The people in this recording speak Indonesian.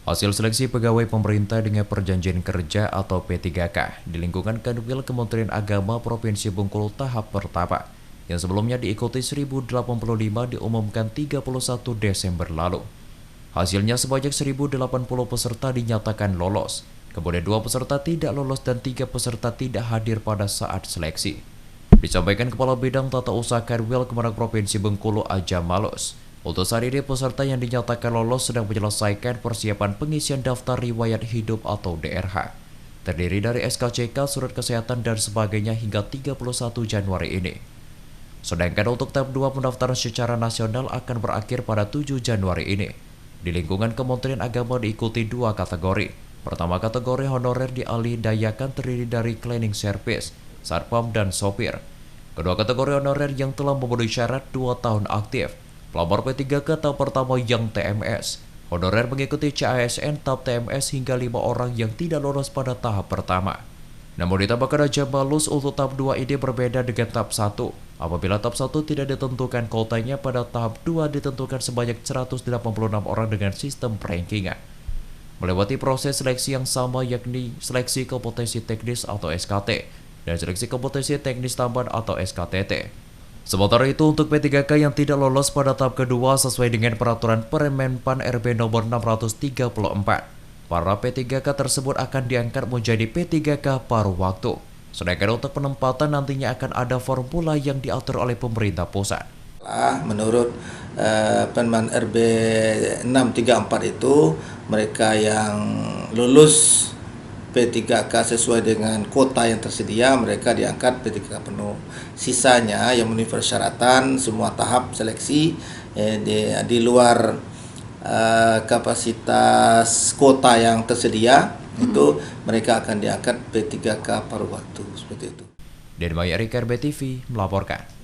Hasil seleksi pegawai pemerintah dengan perjanjian kerja atau P3K di lingkungan Kanwil Kementerian Agama Provinsi Bengkulu tahap pertama, yang sebelumnya diikuti 1085 diumumkan 31 Desember lalu. Hasilnya sebanyak 1080 peserta dinyatakan lolos, kemudian 2 peserta tidak lolos dan 3 peserta tidak hadir pada saat seleksi. Disampaikan Kepala Bidang Tata Usaha Kanwil Kemenag Provinsi Bengkulu Aja Malus, untuk saat ini peserta yang dinyatakan lolos sedang menyelesaikan persiapan pengisian daftar riwayat hidup atau DRH. Terdiri dari SKCK, surat kesehatan dan sebagainya hingga 31 Januari ini. Sedangkan untuk tahap 2 pendaftaran secara nasional akan berakhir pada 7 Januari ini. Di lingkungan Kementerian Agama diikuti 2 kategori. Pertama, kategori honorer dialih dayakan terdiri dari cleaning service, satpam, dan sopir. Kedua, kategori honorer yang telah memenuhi syarat 2 tahun aktif, pelamar P3K tahap pertama yang TMS, honorer mengikuti CASN tahap TMS hingga 5 orang yang tidak lolos pada tahap pertama. Namun ditambahkan Aja Malus untuk tahap 2 ini berbeda dengan tahap 1. Apabila tahap 1 tidak ditentukan kuotanya, pada tahap 2 ditentukan sebanyak 186 orang dengan sistem rankingan. Melewati proses seleksi yang sama yakni seleksi kompetensi teknis atau SKT dan seleksi kompetensi teknis tambahan atau SKTT. Sementara itu untuk P3K yang tidak lolos pada tahap kedua sesuai dengan peraturan Permenpan RB nomor 634, para P3K tersebut akan diangkat menjadi P3K paruh waktu. Sedangkan untuk penempatan nantinya akan ada formula yang diatur oleh pemerintah pusat. Menurut Permen RB 634 itu, mereka yang lulus P3K sesuai dengan kuota yang tersedia, mereka diangkat P3K penuh. Sisanya yang memenuhi persyaratan semua tahap seleksi di luar kapasitas kuota yang tersedia, itu mereka akan diangkat P3K paruh waktu, seperti itu. Denmaya Rika, RBTV melaporkan.